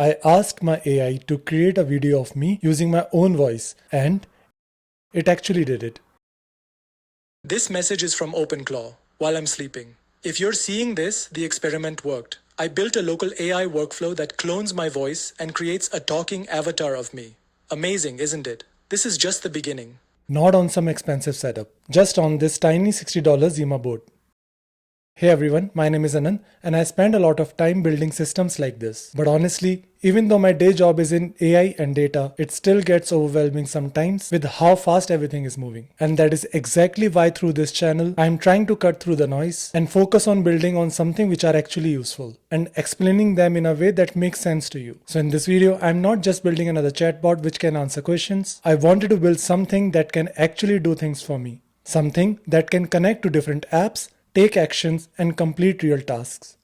I asked my AI to create a video of me using my own voice, and it actually did it. This message is from OpenClaw while I'm sleeping. If you're seeing this, the experiment worked. I built a local AI workflow that clones my voice and creates a talking avatar of me. Amazing, isn't it? This is just the beginning. Not on some expensive setup, just on this tiny $60 Zima board. Hey everyone, my name is Anant and I spend a lot of time building systems like this. But honestly, even though my day job is in AI and data, it still gets overwhelming sometimes with how fast everything is moving. And that is exactly why through this channel, I am trying to cut through the noise and focus on building on something which are actually useful and explaining them in a way that makes sense to you. So in this video, I'm not just building another chatbot which can answer questions. I wanted to build something that can actually do things for me. Something that can connect to different apps, take actions and complete real tasks.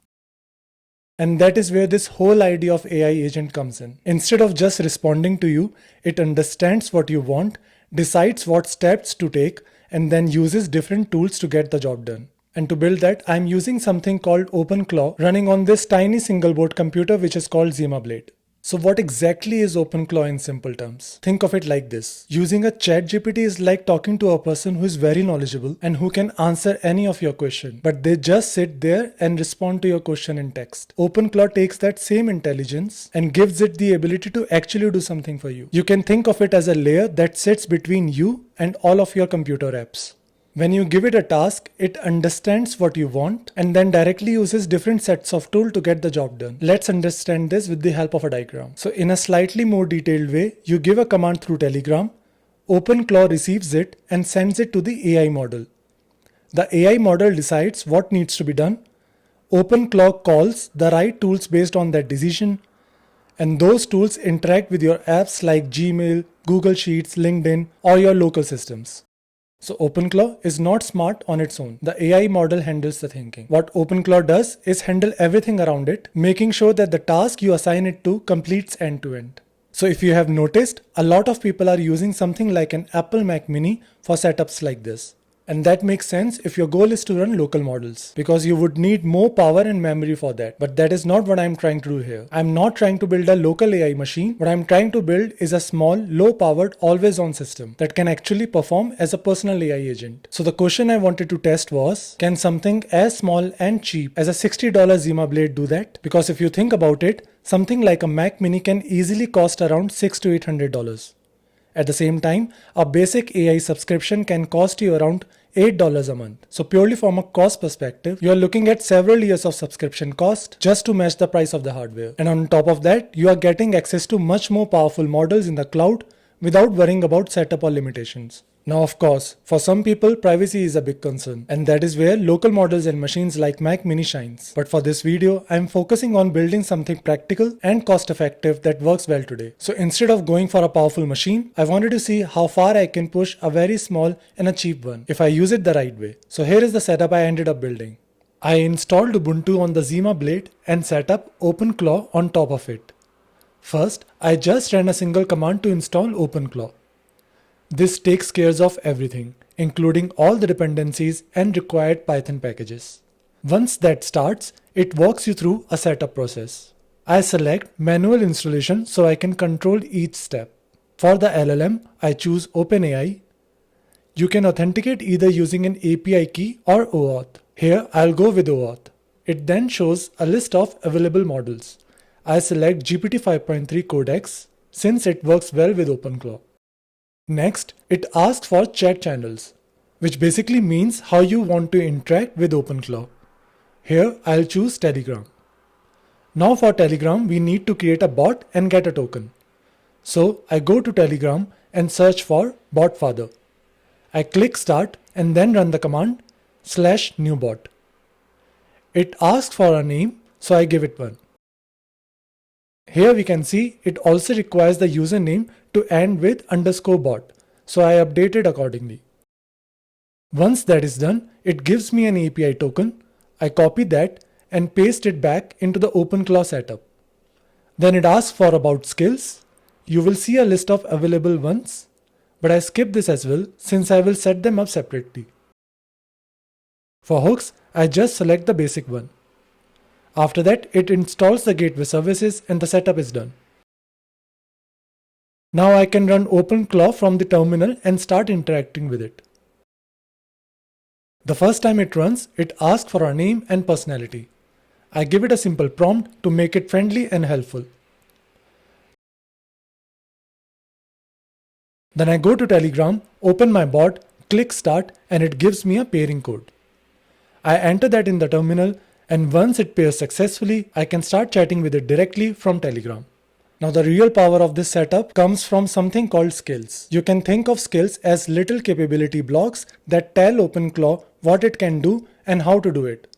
And that is where this whole idea of AI agent comes in. Instead of just responding to you, it understands what you want, decides what steps to take, and then uses different tools to get the job done. And to build that, I'm using something called OpenClaw running on this tiny single board computer which is called ZimaBlade. So what exactly is OpenClaw in simple terms? Think of it like this. Using a ChatGPT is like talking to a person who is very knowledgeable and who can answer any of your question, but they just sit there and respond to your question in text. OpenClaw takes that same intelligence and gives it the ability to actually do something for you. You can think of it as a layer that sits between you and all of your computer apps. When you give it a task, it understands what you want and then directly uses different sets of tools to get the job done. Let's understand this with the help of a diagram. So in a slightly more detailed way, you give a command through Telegram, OpenClaw receives it and sends it to the AI model. The AI model decides what needs to be done. OpenClaw calls the right tools based on that decision, and those tools interact with your apps like Gmail, Google Sheets, LinkedIn, or your local systems. So OpenClaw is not smart on its own. The AI model handles the thinking. What OpenClaw does is handle everything around it, making sure that the task you assign it to completes end to end. So if you have noticed, a lot of people are using something like an Apple Mac Mini for setups like this. And that makes sense if your goal is to run local models, because you would need more power and memory for that. But that is not what I'm trying to do here. I'm not trying to build a local AI machine. What I'm trying to build is a small, low-powered, always-on system that can actually perform as a personal AI agent. So the question I wanted to test was, can something as small and cheap as a $60 ZimaBlade do that? Because if you think about it, something like a Mac Mini can easily cost around $600 to $800. At the same time, a basic AI subscription can cost you around $8 a month. So purely from a cost perspective, you are looking at several years of subscription cost just to match the price of the hardware. And on top of that, you are getting access to much more powerful models in the cloud without worrying about setup or limitations. Now of course, for some people privacy is a big concern, and that is where local models and machines like Mac Mini shines. But for this video, I am focusing on building something practical and cost effective that works well today. So instead of going for a powerful machine, I wanted to see how far I can push a very small and a cheap one if I use it the right way. So here is the setup I ended up building. I installed Ubuntu on the ZimaBlade and set up OpenClaw on top of it. First, I just ran a single command to install OpenClaw. This takes care of everything, including all the dependencies and required Python packages. Once that starts, it walks you through a setup process. I select manual installation so I can control each step. For the LLM, I choose OpenAI. You can authenticate either using an API key or OAuth. Here, I'll go with OAuth. It then shows a list of available models. I select GPT 5.3 codecs since it works well with OpenClaw. Next, it asks for chat channels, which basically means how you want to interact with OpenClaw. Here, I'll choose Telegram. Now for Telegram, we need to create a bot and get a token. So I go to Telegram and search for botfather. I click start and then run the command /newbot. It asks for a name, so I give it one. Here we can see it also requires the username to end with _bot, so I update it accordingly. Once that is done, it gives me an API token. I copy that and paste it back into the OpenClaw setup. Then it asks for about skills. You will see a list of available ones, but I skip this as well since I will set them up separately. For hooks, I just select the basic one. After that, it installs the gateway services and the setup is done. Now I can run OpenClaw from the terminal and start interacting with it. The first time it runs, it asks for our name and personality. I give it a simple prompt to make it friendly and helpful. Then I go to Telegram, open my bot, click start, and it gives me a pairing code. I enter that in the terminal, and once it pairs successfully, I can start chatting with it directly from Telegram. Now the real power of this setup comes from something called skills. You can think of skills as little capability blocks that tell OpenClaw what it can do and how to do it.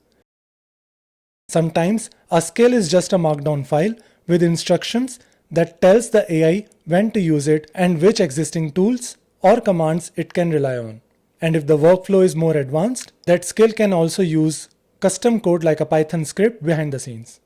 Sometimes a skill is just a markdown file with instructions that tells the AI when to use it and which existing tools or commands it can rely on. And if the workflow is more advanced, that skill can also use custom code like a Python script behind the scenes.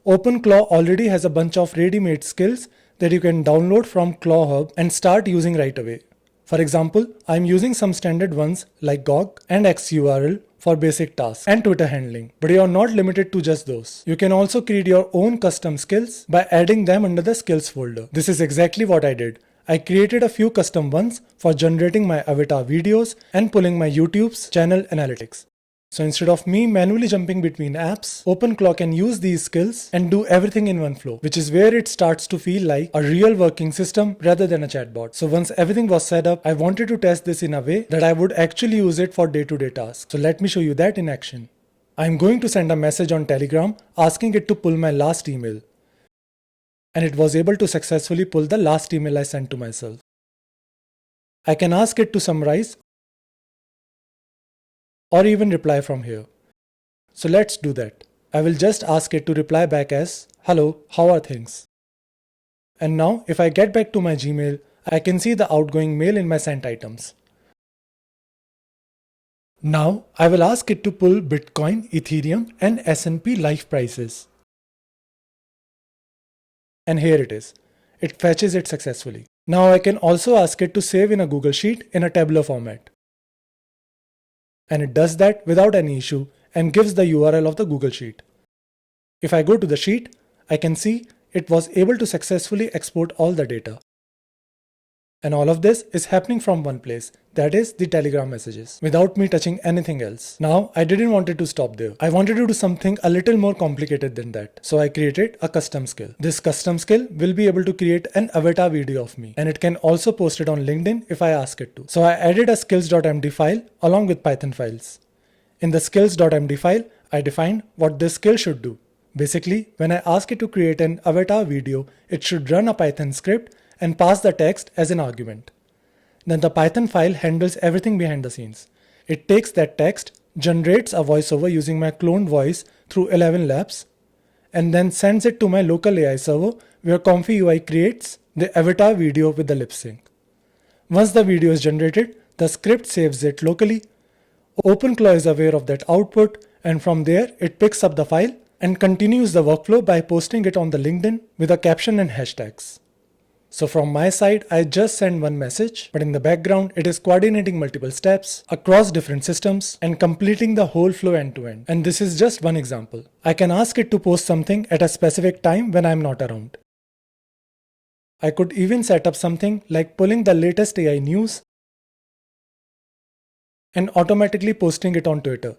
OpenClaw already has a bunch of ready-made skills that you can download from ClawHub and start using right away. For example, I'm using some standard ones like GOG and XURL for basic tasks and Twitter handling, but you are not limited to just those. You can also create your own custom skills by adding them under the skills folder. This is exactly what I did. I created a few custom ones for generating my avatar videos and pulling my YouTube's channel analytics. So instead of me manually jumping between apps, OpenClaw can use these skills and do everything in one flow, which is where it starts to feel like a real working system rather than a chatbot. So once everything was set up, I wanted to test this in a way that I would actually use it for day-to-day tasks. So let me show you that in action. I'm going to send a message on Telegram asking it to pull my last email. And it was able to successfully pull the last email I sent to myself. I can ask it to summarize or even reply from here. So let's do that. I will just ask it to reply back as, "Hello, how are things?" And now if I get back to my Gmail, I can see the outgoing mail in my sent items. Now I will ask it to pull Bitcoin, Ethereum and S&P live prices. And here it is. It fetches it successfully. Now I can also ask it to save in a Google Sheet in a tabular format. And it does that without any issue and gives the URL of the Google Sheet. If I go to the sheet, I can see it was able to successfully export all the data. And all of this is happening from one place, that is the Telegram messages, without me touching anything else. Now, I didn't want it to stop there. I wanted to do something a little more complicated than that. So I created a custom skill. This custom skill will be able to create an avatar video of me, and it can also post it on LinkedIn if I ask it to. So I added a skills.md file along with Python files. In the skills.md file, I defined what this skill should do. Basically, when I ask it to create an avatar video, it should run a Python script and pass the text as an argument. Then the Python file handles everything behind the scenes. It takes that text, generates a voiceover using my cloned voice through 11 labs, and then sends it to my local AI server where Comfy UI creates the avatar video with the lip sync. Once the video is generated, the script saves it locally. OpenClaw is aware of that output, and from there it picks up the file and continues the workflow by posting it on the LinkedIn with a caption and hashtags. So from my side, I just send one message, but in the background, it is coordinating multiple steps across different systems and completing the whole flow end to end. And this is just one example. I can ask it to post something at a specific time when I'm not around. I could even set up something like pulling the latest AI news and automatically posting it on Twitter.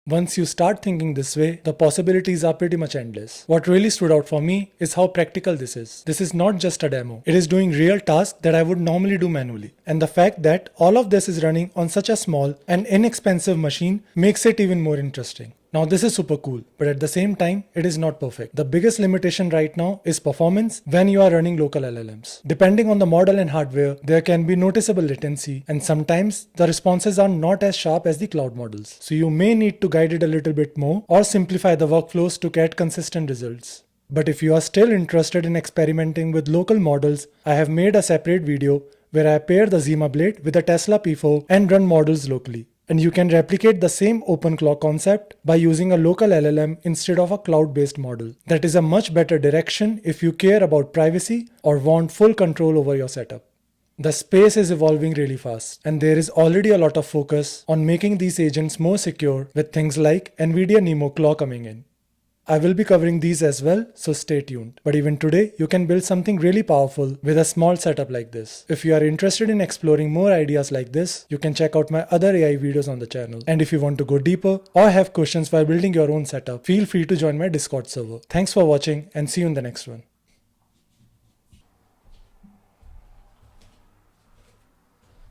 Once you start thinking this way, the possibilities are pretty much endless. What really stood out for me is how practical this is. This is not just a demo. It is doing real tasks that I would normally do manually. And the fact that all of this is running on such a small and inexpensive machine makes it even more interesting. Now this is super cool, but at the same time, it is not perfect. The biggest limitation right now is performance when you are running local LLMs. Depending on the model and hardware, there can be noticeable latency, and sometimes the responses are not as sharp as the cloud models. So you may need to guide it a little bit more or simplify the workflows to get consistent results. But if you are still interested in experimenting with local models, I have made a separate video where I pair the ZimaBlade with a Tesla P4 and run models locally. And you can replicate the same OpenClaw concept by using a local LLM instead of a cloud-based model. That is a much better direction if you care about privacy or want full control over your setup. The space is evolving really fast, and there is already a lot of focus on making these agents more secure with things like NVIDIA NeMo Claw coming in. I will be covering these as well, so stay tuned. But even today, you can build something really powerful with a small setup like this. If you are interested in exploring more ideas like this, you can check out my other AI videos on the channel. And if you want to go deeper or have questions while building your own setup, feel free to join my Discord server. Thanks for watching and see you in the next one.